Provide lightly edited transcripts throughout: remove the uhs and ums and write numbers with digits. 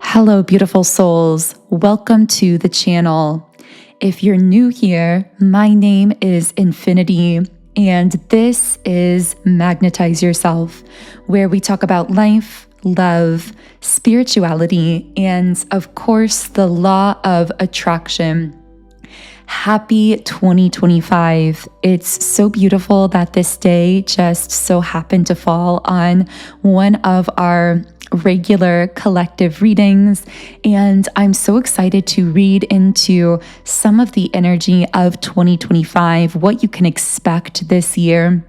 Hello, beautiful souls. Welcome to the channel. If you're new here, my name is Infinity, and this is Magnetize Yourself, where we talk about life, love, spirituality, and of course, the law of attraction. Happy 2025. It's so beautiful that this day just so happened to fall on one of our regular collective readings, and I'm so excited to read into some of the energy of 2025, what you can expect this year,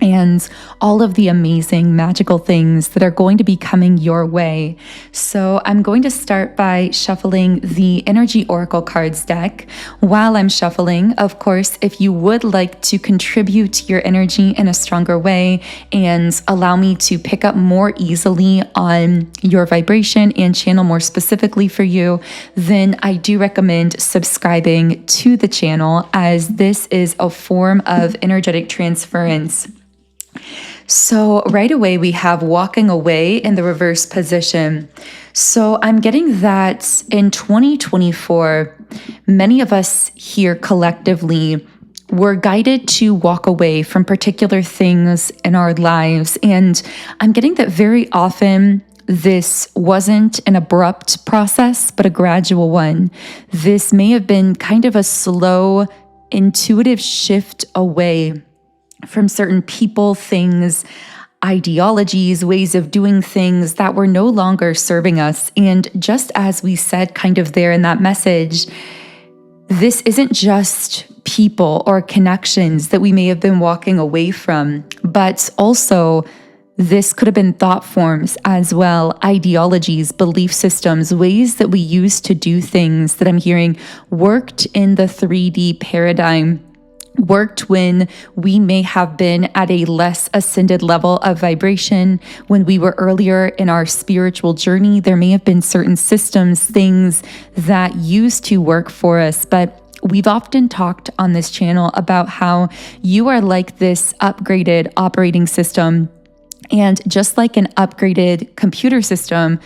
and all of the amazing magical things that are going to be coming your way. So I'm going to start by shuffling the Energy Oracle cards deck. While I'm shuffling, of course, if you would like to contribute your energy in a stronger way and allow me to pick up more easily on your vibration and channel more specifically for you, then I do recommend subscribing to the channel, as this is a form of energetic transference. So right away, we have walking away in the reverse position. So I'm getting that in 2024, many of us here collectively were guided to walk away from particular things in our lives. And I'm getting that very often this wasn't an abrupt process, but a gradual one. This may have been kind of a slow, intuitive shift away from certain people, things, ideologies, ways of doing things that were no longer serving us. And just as we said kind of there in that message, this isn't just people or connections that we may have been walking away from, but also this could have been thought forms as well, ideologies, belief systems, ways that we used to do things that I'm hearing worked in the 3D paradigm, worked when we may have been at a less ascended level of vibration. When we were earlier in our spiritual journey, there may have been certain systems, things that used to work for us. But we've often talked on this channel about how you are like this upgraded operating system. And just like an upgraded computer system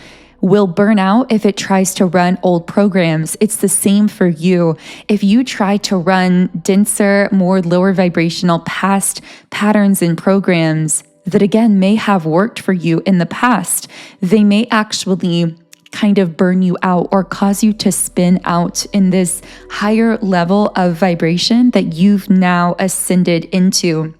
will burn out if it tries to run old programs, it's the same for you. If you try to run denser, more lower vibrational past patterns and programs that again may have worked for you in the past, they may actually kind of burn you out or cause you to spin out in this higher level of vibration that you've now ascended into.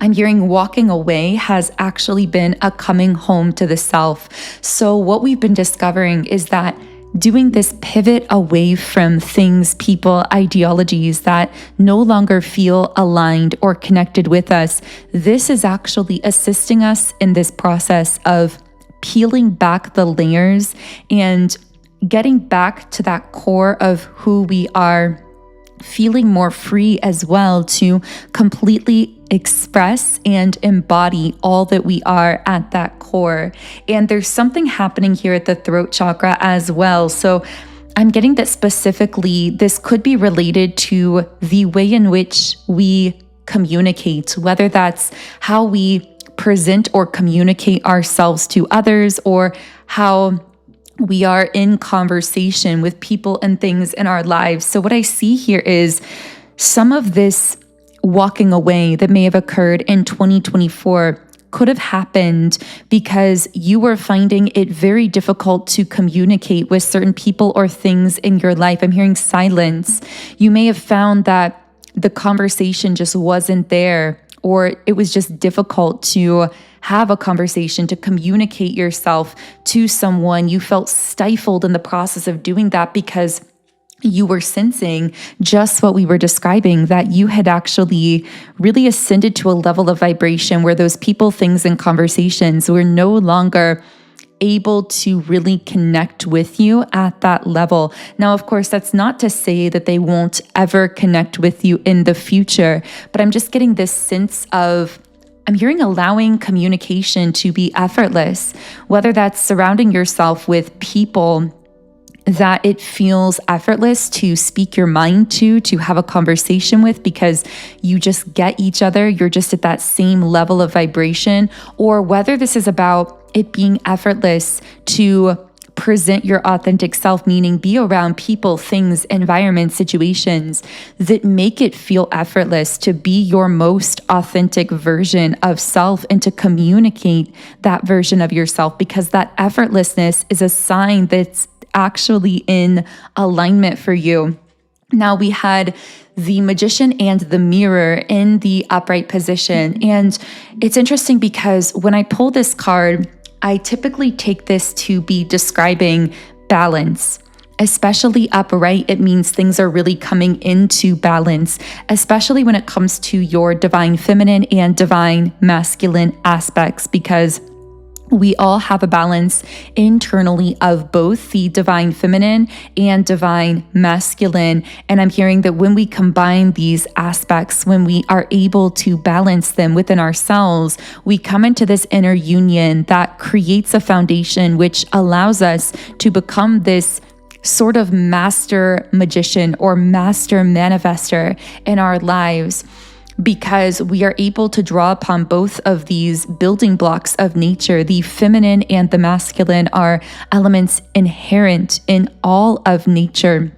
I'm hearing walking away has actually been a coming home to the self. So what we've been discovering is that doing this pivot away from things, people, ideologies that no longer feel aligned or connected with us, this is actually assisting us in this process of peeling back the layers and getting back to that core of who we are, feeling more free as well to completely express and embody all that we are at that core. And there's something happening here at the throat chakra as well. So I'm getting that specifically this could be related to the way in which we communicate, whether that's how we present or communicate ourselves to others, or how we are in conversation with people and things in our lives. So what I see here is some of this walking away that may have occurred in 2024 could have happened because you were finding it very difficult to communicate with certain people or things in your life. I'm hearing silence. You may have found that the conversation just wasn't there, or it was just difficult to have a conversation, to communicate yourself to someone. You felt stifled in the process of doing that because you were sensing just what we were describing, that you had actually really ascended to a level of vibration where those people, things, and conversations were no longer able to really connect with you at that level. Now, of course, that's not to say that they won't ever connect with you in the future, but I'm just getting this sense of, I'm hearing allowing communication to be effortless, whether that's surrounding yourself with people that it feels effortless to speak your mind to have a conversation with because you just get each other, you're just at that same level of vibration, or whether this is about it being effortless to present your authentic self, meaning be around people, things, environments, situations that make it feel effortless to be your most authentic version of self and to communicate that version of yourself, because that effortlessness is a sign that's actually in alignment for you. Now we had the Magician and the Mirror in the upright position. And it's interesting because when I pull this card, I typically take this to be describing balance. Especially upright, it means things are really coming into balance, especially when it comes to your divine feminine and divine masculine aspects, because we all have a balance internally of both the divine feminine and divine masculine. And I'm hearing that when we combine these aspects, when we are able to balance them within ourselves, we come into this inner union that creates a foundation which allows us to become this sort of master magician or master manifester in our lives, because we are able to draw upon both of these building blocks of nature. The feminine and the masculine are elements inherent in all of nature.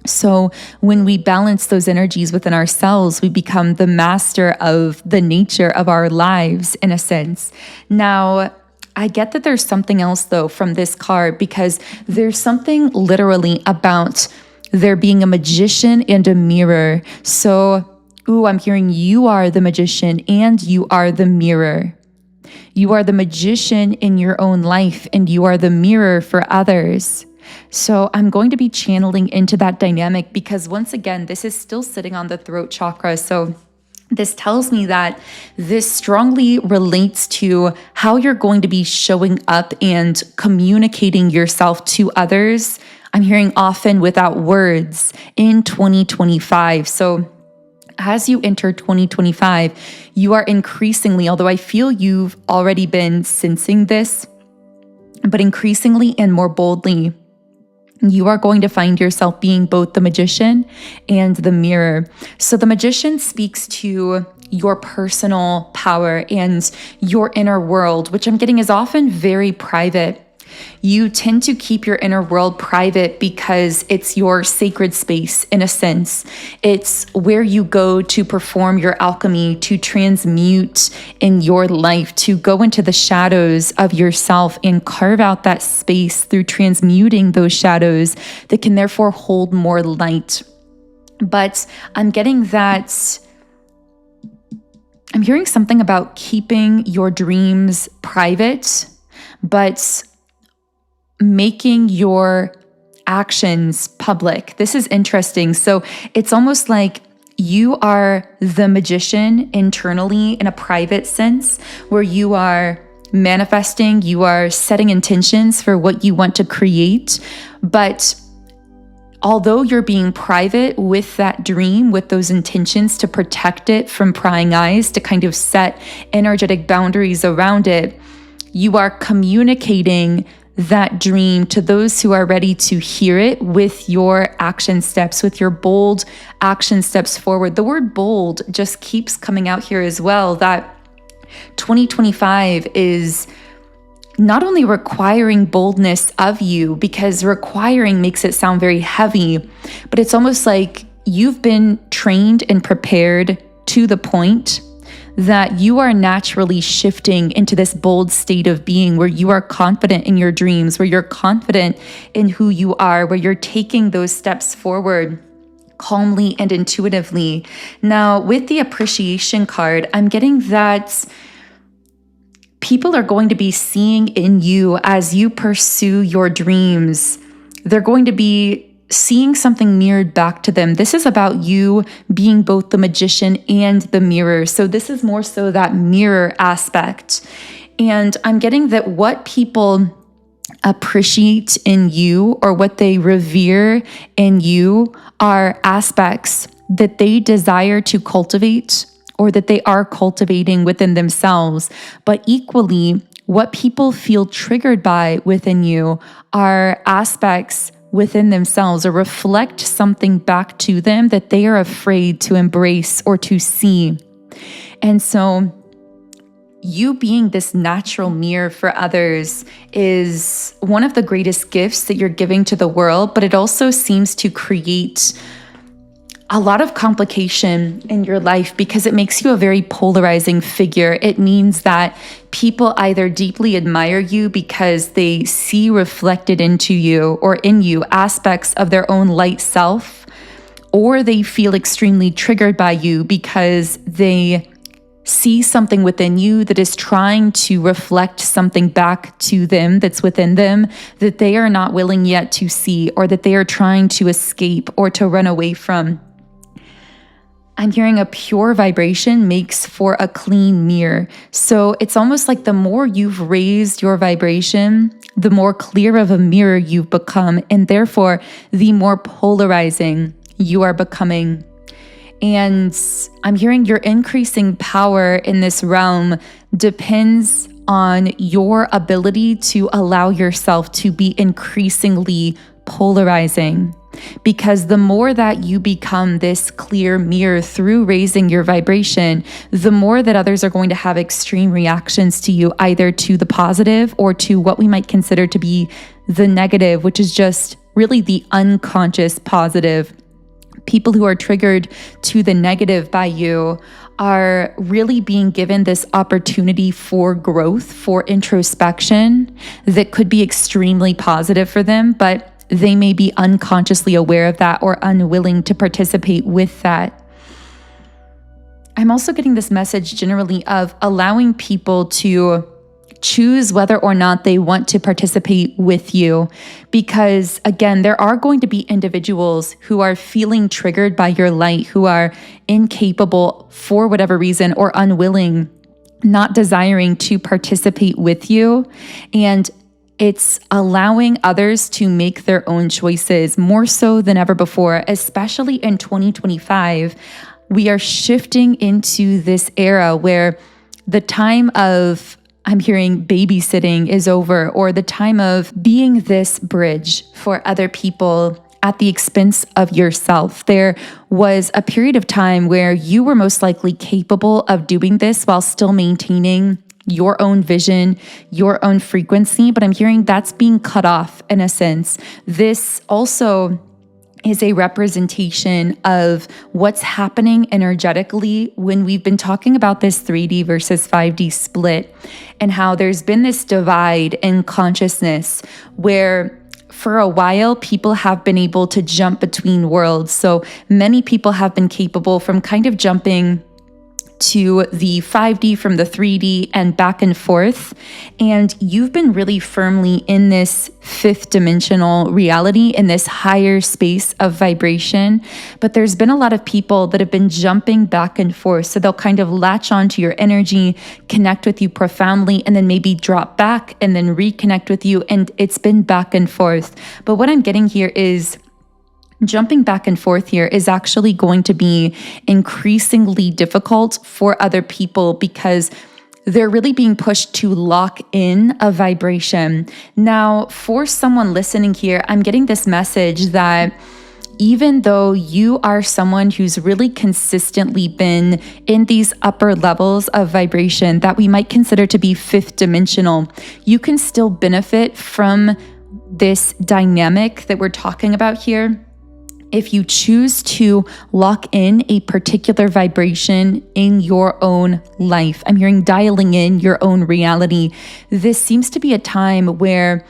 So when we balance those energies within ourselves, we become the master of the nature of our lives, in a sense. Now, I get that there's something else, though, from this card, because there's something literally about there being a magician and a mirror. So I'm hearing you are the magician and you are the mirror. You are the magician in your own life and you are the mirror for others. So I'm going to be channeling into that dynamic, because once again, this is still sitting on the throat chakra. So this tells me that this strongly relates to how you're going to be showing up and communicating yourself to others. I'm hearing often without words in 2025. So as you enter 2025, you are increasingly, although I feel you've already been sensing this, but increasingly and more boldly, you are going to find yourself being both the magician and the mirror. So the magician speaks to your personal power and your inner world, which I'm getting is often very private. You tend to keep your inner world private because it's your sacred space, in a sense. It's where you go to perform your alchemy, to transmute in your life, to go into the shadows of yourself and carve out that space through transmuting those shadows that can therefore hold more light. But I'm getting that I'm hearing something about keeping your dreams private, but making your actions public. This is interesting. So it's almost like you are the magician internally in a private sense, where you are manifesting, you are setting intentions for what you want to create. But although you're being private with that dream, with those intentions to protect it from prying eyes, to kind of set energetic boundaries around it, you are communicating that dream to those who are ready to hear it with your action steps, with your bold action steps forward. The word bold just keeps coming out here as well, that 2025 is not only requiring boldness of you, because requiring makes it sound very heavy, but it's almost like you've been trained and prepared to the point that you are naturally shifting into this bold state of being where you are confident in your dreams, where you're confident in who you are, where you're taking those steps forward calmly and intuitively. Now, with the appreciation card, I'm getting that people are going to be seeing in you as you pursue your dreams. They're going to be seeing something mirrored back to them. This is about you being both the magician and the mirror. So this is more so that mirror aspect. And I'm getting that what people appreciate in you, or what they revere in you, are aspects that they desire to cultivate, or that they are cultivating within themselves. But equally, what people feel triggered by within you are aspects within themselves, or reflect something back to them that they are afraid to embrace or to see. And so you being this natural mirror for others is one of the greatest gifts that you're giving to the world, but it also seems to create a lot of complication in your life because it makes you a very polarizing figure. It means that people either deeply admire you because they see reflected into you or in you aspects of their own light self, or they feel extremely triggered by you because they see something within you that is trying to reflect something back to them that's within them that they are not willing yet to see, or that they are trying to escape or to run away from. I'm hearing a pure vibration makes for a clean mirror. So it's almost like the more you've raised your vibration, the more clear of a mirror you've become, and therefore the more polarizing you are becoming. And I'm hearing your increasing power in this realm depends on your ability to allow yourself to be increasingly polarizing. Because the more that you become this clear mirror through raising your vibration, the more that others are going to have extreme reactions to you, either to the positive or to what we might consider to be the negative, which is just really the unconscious positive. People who are triggered to the negative by you are really being given this opportunity for growth, for introspection that could be extremely positive for them, but they may be unconsciously aware of that or unwilling to participate with that. I'm also getting this message generally of allowing people to choose whether or not they want to participate with you. Because again, there are going to be individuals who are feeling triggered by your light, who are incapable for whatever reason or unwilling, not desiring to participate with you. And it's allowing others to make their own choices more so than ever before, especially in 2025. We are shifting into this era where the time of, I'm hearing, babysitting is over, or the time of being this bridge for other people at the expense of yourself. There was a period of time where you were most likely capable of doing this while still maintaining your own vision, your own frequency, but I'm hearing that's being cut off in a sense. This also is a representation of what's happening energetically when we've been talking about this 3D versus 5D split, and how there's been this divide in consciousness where for a while people have been able to jump between worlds. So many people have been capable from kind of jumping to the 5D from the 3D and back and forth. And you've been really firmly in this fifth dimensional reality, in this higher space of vibration. But there's been a lot of people that have been jumping back and forth. So they'll kind of latch onto your energy, connect with you profoundly, and then maybe drop back and then reconnect with you. And it's been back and forth. But what I'm getting here is jumping back and forth here is actually going to be increasingly difficult for other people because they're really being pushed to lock in a vibration. Now, for someone listening here, I'm getting this message that even though you are someone who's really consistently been in these upper levels of vibration that we might consider to be fifth dimensional, you can still benefit from this dynamic that we're talking about here. If you choose to lock in a particular vibration in your own life, I'm hearing dialing in your own reality. This seems to be a time where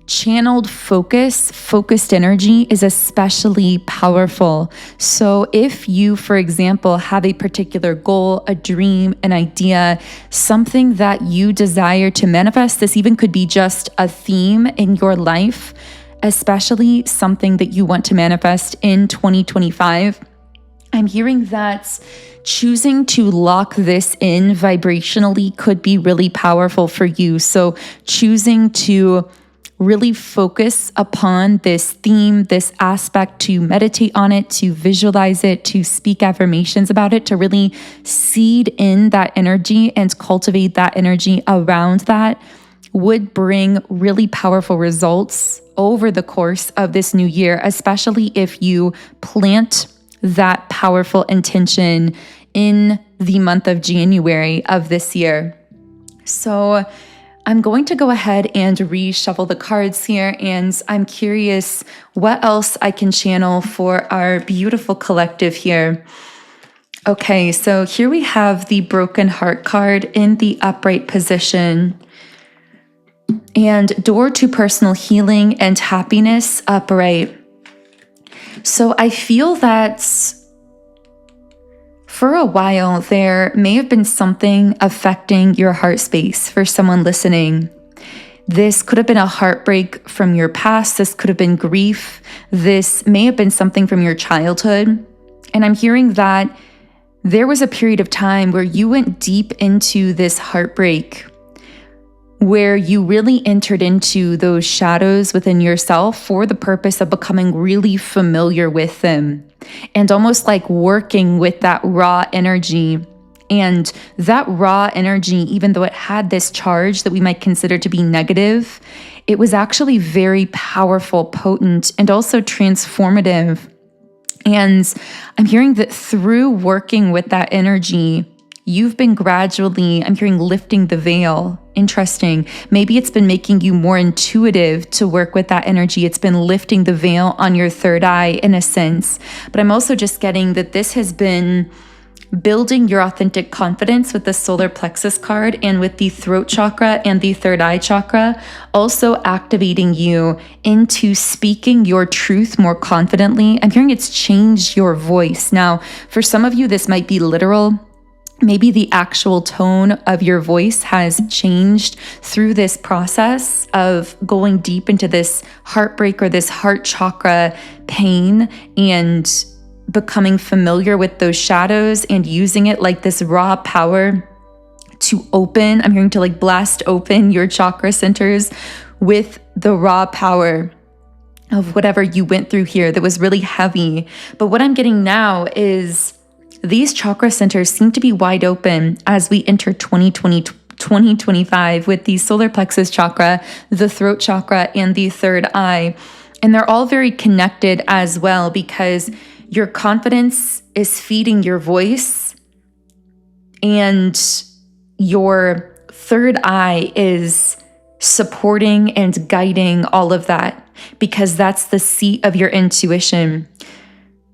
channeled focused energy is especially powerful. So if you, for example, have a particular goal, a dream, an idea, something that you desire to manifest, this even could be just a theme in your life, especially something that you want to manifest in 2025, I'm hearing that choosing to lock this in vibrationally could be really powerful for you. So choosing to really focus upon this theme, this aspect, to meditate on it, to visualize it, to speak affirmations about it, to really seed in that energy and cultivate that energy around that would bring really powerful results over the course of this new year, especially if you plant that powerful intention in the month of January of this year. So I'm going to go ahead and reshuffle the cards here, and I'm curious what else I can channel for our beautiful collective here. Okay, so here we have the Broken Heart card in the upright position, and Door to Personal Healing and Happiness upright. So I feel that for a while, there may have been something affecting your heart space for someone listening. This could have been a heartbreak from your past. This could have been grief. This may have been something from your childhood. And I'm hearing that there was a period of time where you went deep into this heartbreak, where you really entered into those shadows within yourself for the purpose of becoming really familiar with them and almost like working with that raw energy. And that raw energy, even though it had this charge that we might consider to be negative, it was actually very powerful, potent, and also transformative. And I'm hearing that through working with that energy, you've been gradually, I'm hearing, lifting the veil. Interesting. Maybe it's been making you more intuitive to work with that energy. It's been lifting the veil on your third eye in a sense. But I'm also just getting that this has been building your authentic confidence with the solar plexus card and with the throat chakra and the third eye chakra, also activating you into speaking your truth more confidently. I'm hearing it's changed your voice. Now, for some of you, this might be literal. Maybe the actual tone of your voice has changed through this process of going deep into this heartbreak or this heart chakra pain and becoming familiar with those shadows and using it like this raw power to open. I'm hearing to like blast open your chakra centers with the raw power of whatever you went through here that was really heavy. But what I'm getting now is these chakra centers seem to be wide open as we enter 2025 with the solar plexus chakra, the throat chakra, and the third eye. And they're all very connected as well because your confidence is feeding your voice and your third eye is supporting and guiding all of that because that's the seat of your intuition.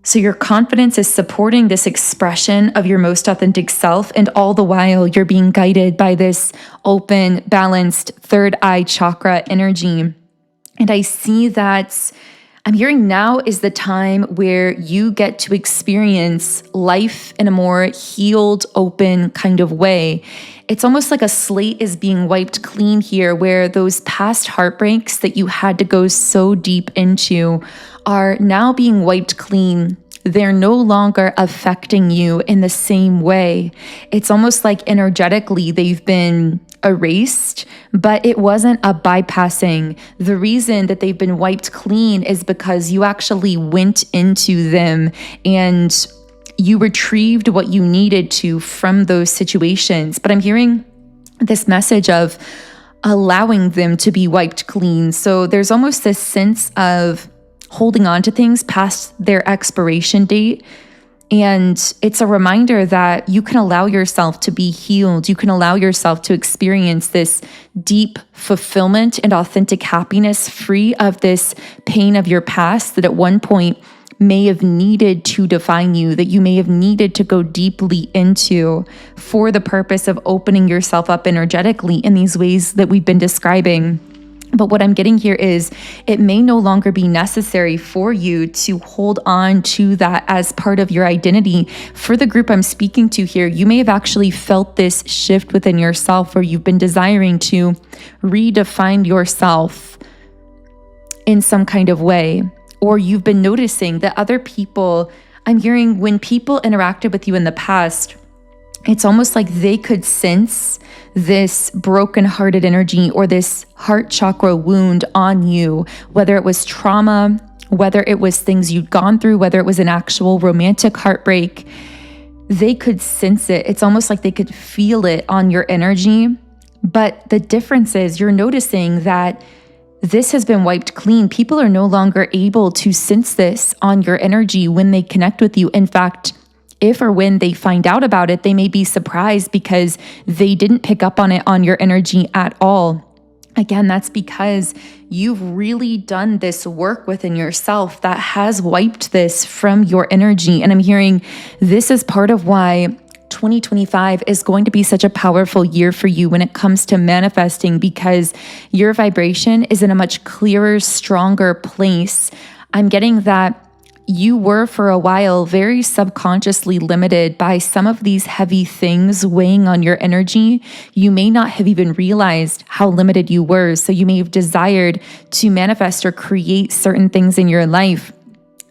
So your confidence is supporting this expression of your most authentic self, and all the while you're being guided by this open, balanced third eye chakra energy. And I see that I'm hearing now is the time where you get to experience life in a more healed, open kind of way. It's almost like a slate is being wiped clean here, where those past heartbreaks that you had to go so deep into are now being wiped clean. They're no longer affecting you in the same way. It's almost like energetically they've been erased, but it wasn't a bypassing. The reason that they've been wiped clean is because you actually went into them and you retrieved what you needed to from those situations. But I'm hearing this message of allowing them to be wiped clean. So there's almost this sense of holding on to things past their expiration date. And it's a reminder that you can allow yourself to be healed. You can allow yourself to experience this deep fulfillment and authentic happiness free of this pain of your past that at one point may have needed to define you, that you may have needed to go deeply into for the purpose of opening yourself up energetically in these ways that we've been describing. But what I'm getting here is it may no longer be necessary for you to hold on to that as part of your identity. For the group I'm speaking to here, you may have actually felt this shift within yourself where you've been desiring to redefine yourself in some kind of way. Or you've been noticing that other people, I'm hearing when people interacted with you in the past, it's almost like they could sense this broken-hearted energy or this heart chakra wound on you, whether it was trauma, whether it was things you'd gone through, whether it was an actual romantic heartbreak. They could sense it. It's almost like they could feel it on your energy. But the difference is you're noticing that this has been wiped clean. People are no longer able to sense this on your energy when they connect with you. In fact, if or when they find out about it, they may be surprised because they didn't pick up on it on your energy at all. Again, that's because you've really done this work within yourself that has wiped this from your energy. And I'm hearing this is part of why 2025 is going to be such a powerful year for you when it comes to manifesting, because your vibration is in a much clearer, stronger place. I'm getting that you were for a while very subconsciously limited by some of these heavy things weighing on your energy. You may not have even realized how limited you were. So you may have desired to manifest or create certain things in your life,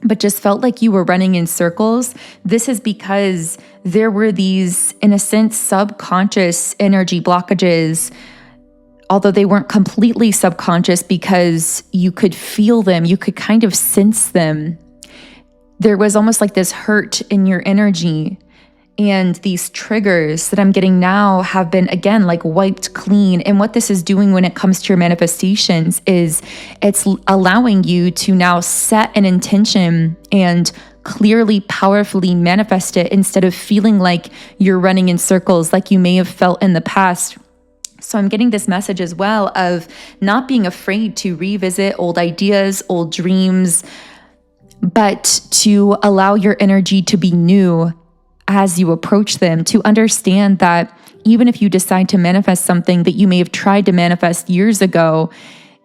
but just felt like you were running in circles. This is because there were these, in a sense, subconscious energy blockages, although they weren't completely subconscious because you could feel them, you could kind of sense them. There was almost like this hurt in your energy, and these triggers that I'm getting now have been, again, like wiped clean. And what this is doing when it comes to your manifestations is it's allowing you to now set an intention and clearly, powerfully manifest it instead of feeling like you're running in circles like you may have felt in the past. So I'm getting this message as well of not being afraid to revisit old ideas, old dreams, but to allow your energy to be new as you approach them, to understand that even if you decide to manifest something that you may have tried to manifest years ago,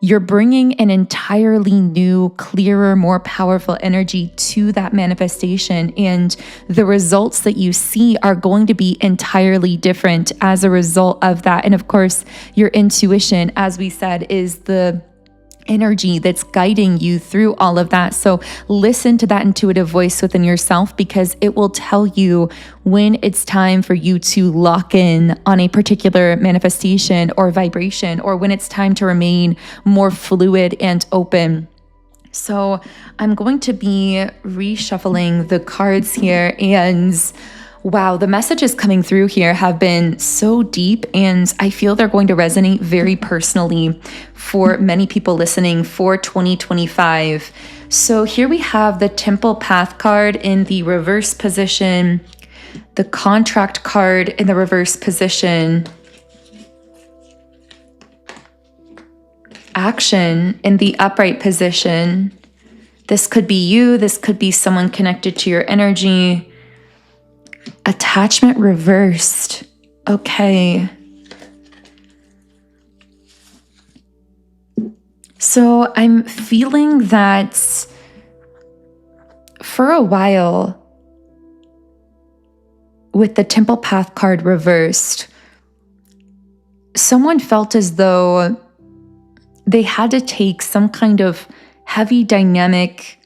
you're bringing an entirely new, clearer, more powerful energy to that manifestation. And the results that you see are going to be entirely different as a result of that. And of course, your intuition, as we said, is the energy that's guiding you through all of that. So listen to that intuitive voice within yourself, because it will tell you when it's time for you to lock in on a particular manifestation or vibration, or when it's time to remain more fluid and open. So I'm going to be reshuffling the cards here, and wow, the messages coming through here have been so deep, and I feel they're going to resonate very personally for many people listening for 2025. So here we have the Temple Path card in the reverse position, the Contract card in the reverse position, Action in the upright position. This could be you, this could be someone connected to your energy. Attachment reversed. Okay. So I'm feeling that for a while, with the Temple Path card reversed, someone felt as though they had to take some kind of heavy dynamic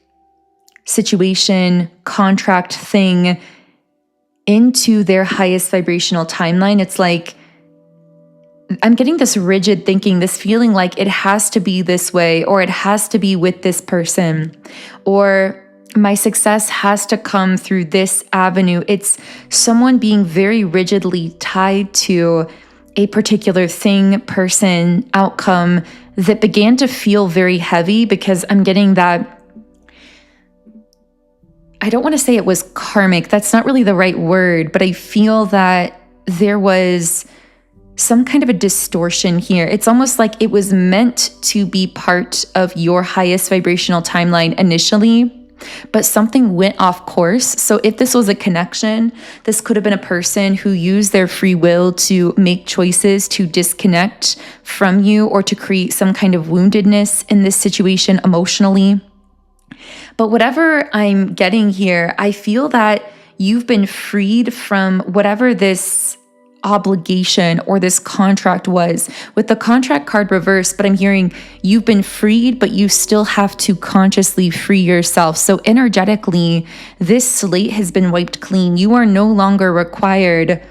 situation, contract thing into their highest vibrational timeline. It's like, I'm getting this rigid thinking, this feeling like it has to be this way, or it has to be with this person, or my success has to come through this avenue. It's someone being very rigidly tied to a particular thing, person, outcome that began to feel very heavy, because I'm getting that, I don't want to say it was karmic. That's not really the right word, but I feel that there was some kind of a distortion here. It's almost like it was meant to be part of your highest vibrational timeline initially, but something went off course. So if this was a connection, this could have been a person who used their free will to make choices to disconnect from you, or to create some kind of woundedness in this situation emotionally. But whatever I'm getting here, I feel that you've been freed from whatever this obligation or this contract was. With the contract card reversed, but I'm hearing you've been freed, but you still have to consciously free yourself. So energetically, this slate has been wiped clean. You are no longer required.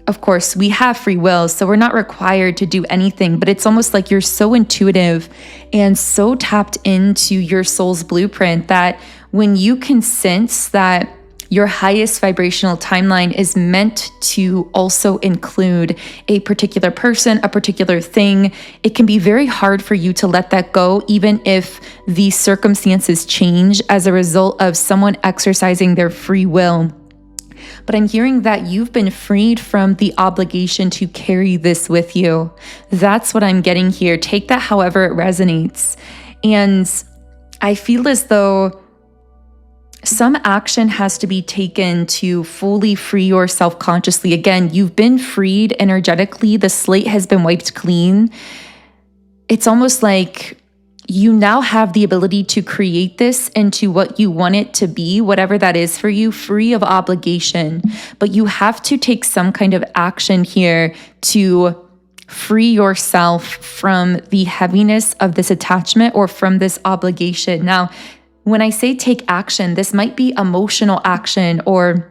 Of course, we have free will, so we're not required to do anything, but it's almost like you're so intuitive and so tapped into your soul's blueprint that when you can sense that your highest vibrational timeline is meant to also include a particular person, a particular thing, it can be very hard for you to let that go, even if the circumstances change as a result of someone exercising their free will. But I'm hearing that you've been freed from the obligation to carry this with you. That's what I'm getting here. Take that however it resonates. And I feel as though some action has to be taken to fully free yourself consciously. Again, you've been freed energetically. The slate has been wiped clean. It's almost like you now have the ability to create this into what you want it to be, whatever that is for you, free of obligation. But you have to take some kind of action here to free yourself from the heaviness of this attachment or from this obligation. Now, when I say take action, this might be emotional action or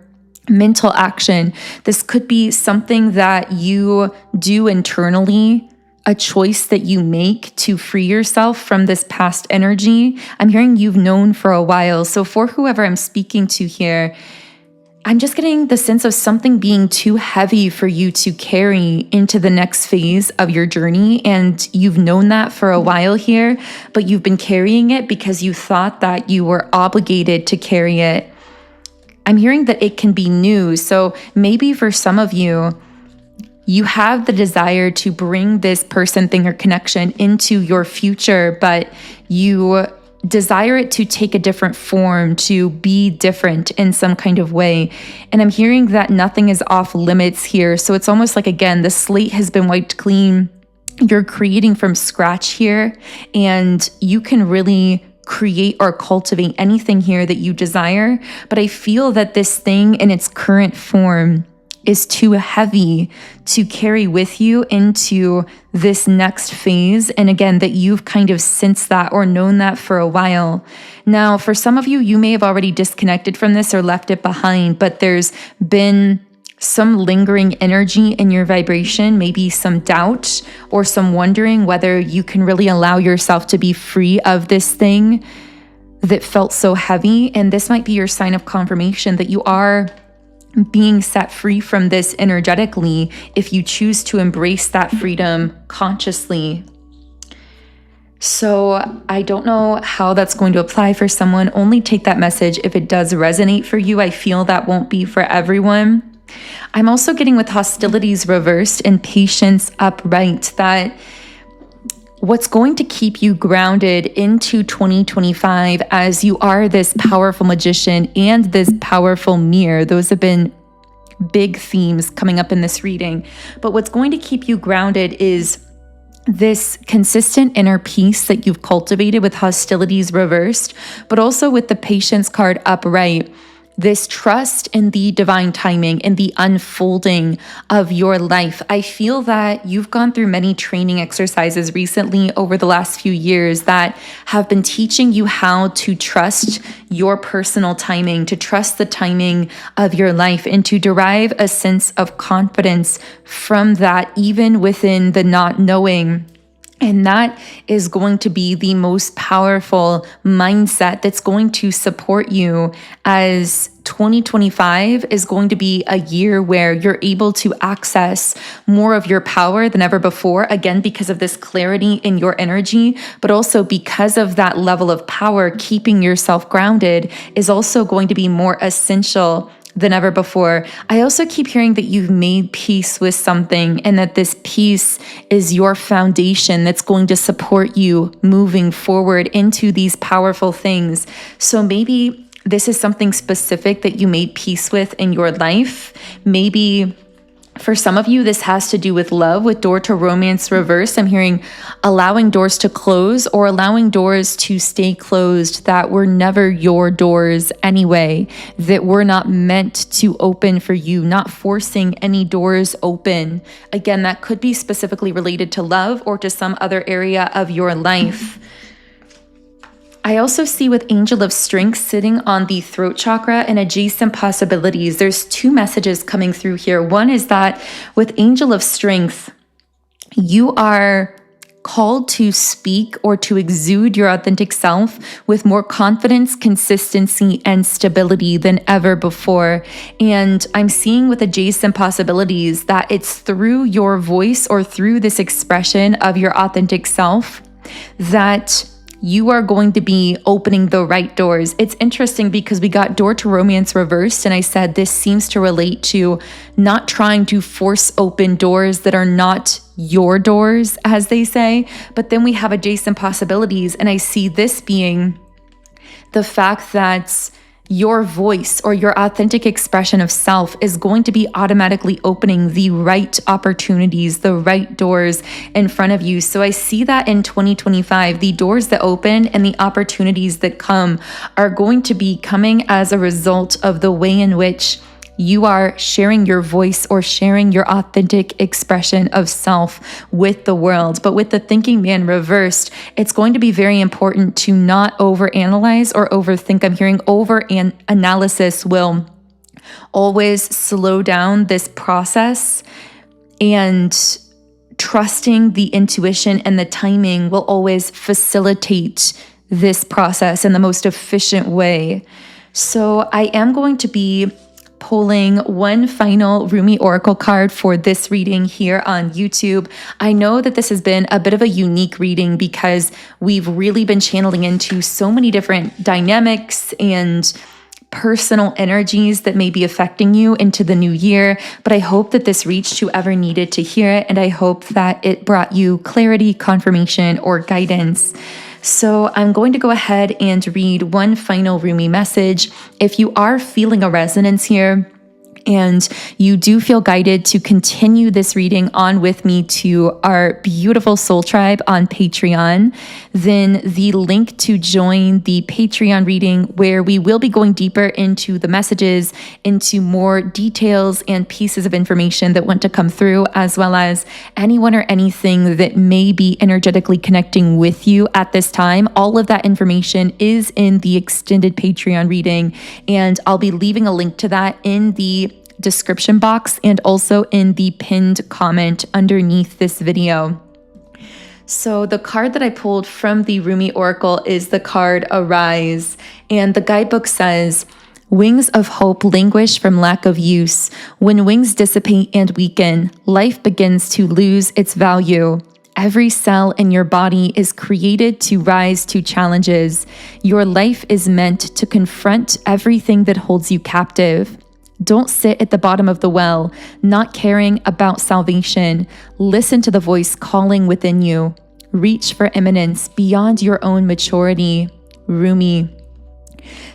mental action. This could be something that you do internally, a choice that you make to free yourself from this past energy. I'm hearing you've known for a while. So for whoever I'm speaking to here, I'm just getting the sense of something being too heavy for you to carry into the next phase of your journey. And you've known that for a while here, but you've been carrying it because you thought that you were obligated to carry it. I'm hearing that it can be new. So maybe for some of you, you have the desire to bring this person, thing, or connection into your future, but you desire it to take a different form, to be different in some kind of way. And I'm hearing that nothing is off limits here. So it's almost like, again, the slate has been wiped clean. You're creating from scratch here, and you can really create or cultivate anything here that you desire. But I feel that this thing in its current form is too heavy to carry with you into this next phase. And again, that you've kind of sensed that or known that for a while. Now, for some of you, you may have already disconnected from this or left it behind, but there's been some lingering energy in your vibration, maybe some doubt or some wondering whether you can really allow yourself to be free of this thing that felt so heavy. And this might be your sign of confirmation that you are being set free from this energetically if you choose to embrace that freedom consciously. So I don't know how that's going to apply for someone. Only take that message if it does resonate for you. I feel that won't be for everyone. I'm also getting with hostilities reversed and patience upright that what's going to keep you grounded into 2025 as you are this powerful magician and this powerful mirror. Those have been big themes coming up in this reading. But what's going to keep you grounded is this consistent inner peace that you've cultivated with hostilities reversed, but also with the patience card upright. This trust in the divine timing and the unfolding of your life. I feel that you've gone through many training exercises recently over the last few years that have been teaching you how to trust your personal timing, to trust the timing of your life, and to derive a sense of confidence from that, even within the not knowing. And that is going to be the most powerful mindset that's going to support you, as 2025 is going to be a year where you're able to access more of your power than ever before. Again, because of this clarity in your energy, but also because of that level of power, keeping yourself grounded is also going to be more essential than ever before. I also keep hearing that you've made peace with something, and that this peace is your foundation that's going to support you moving forward into these powerful things. So maybe this is something specific that you made peace with in your life. Maybe for some of you, this has to do with love, with door to romance reverse. I'm hearing allowing doors to close or allowing doors to stay closed that were never your doors anyway, that were not meant to open for you, not forcing any doors open. Again, that could be specifically related to love or to some other area of your life. I also see with Angel of Strength sitting on the throat chakra and adjacent possibilities. There's two messages coming through here. One is that with Angel of Strength, you are called to speak or to exude your authentic self with more confidence, consistency, and stability than ever before. And I'm seeing with adjacent possibilities that it's through your voice or through this expression of your authentic self that you are going to be opening the right doors. It's interesting because we got door to romance reversed, and I said this seems to relate to not trying to force open doors that are not your doors, as they say. But then we have adjacent possibilities, and I see this being the fact that your voice or your authentic expression of self is going to be automatically opening the right opportunities, the right doors in front of you. So I see that in 2025, the doors that open and the opportunities that come are going to be coming as a result of the way in which you are sharing your voice or sharing your authentic expression of self with the world. But with the thinking man reversed, it's going to be very important to not overanalyze or overthink. I'm hearing over-analysis will always slow down this process, and trusting the intuition and the timing will always facilitate this process in the most efficient way. So I am going to be pulling one final Rumi Oracle card for this reading here on YouTube. I know that this has been a bit of a unique reading because we've really been channeling into so many different dynamics and personal energies that may be affecting you into the new year, but I hope that this reached whoever needed to hear it, and I hope that it brought you clarity, confirmation, or guidance. So I'm going to go ahead and read one final Rumi message. If you are feeling a resonance here, and you do feel guided to continue this reading on with me to our beautiful soul tribe on Patreon, then the link to join the Patreon reading, where we will be going deeper into the messages, into more details and pieces of information that want to come through, as well as anyone or anything that may be energetically connecting with you at this time. All of that information is in the extended Patreon reading, and I'll be leaving a link to that in the description box and also in the pinned comment underneath this video. So the card that I pulled from the Rumi Oracle is the card Arise, and the guidebook says, "Wings of hope languish from lack of use. When wings dissipate and weaken, life begins to lose its value. Every cell in your body is created to rise to challenges. Your life is meant to confront everything that holds you captive. Don't sit at the bottom of the well, not caring about salvation. Listen to the voice calling within you. Reach for eminence beyond your own maturity." Rumi.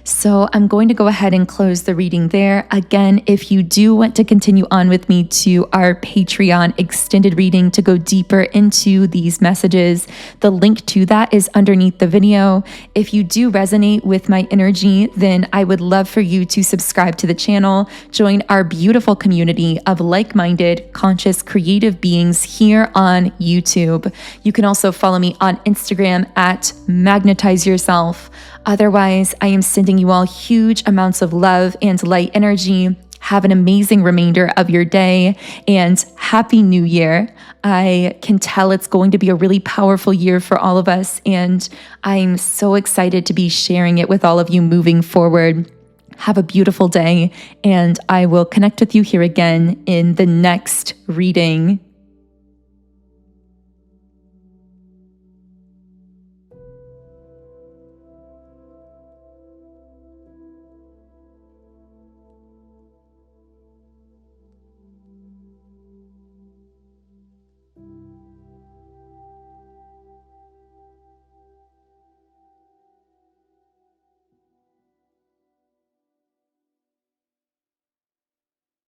So I'm going to go ahead and close the reading there. Again, if you do want to continue on with me to our Patreon extended reading to go deeper into these messages, the link to that is underneath the video. If you do resonate with my energy, then I would love for you to subscribe to the channel, join our beautiful community of like-minded, conscious, creative beings here on YouTube. You can also follow me on Instagram at Magnetize Yourself. Otherwise, I am sending you all huge amounts of love and light energy. Have an amazing remainder of your day, and Happy New Year. I can tell it's going to be a really powerful year for all of us, and I'm so excited to be sharing it with all of you moving forward. Have a beautiful day, and I will connect with you here again in the next reading.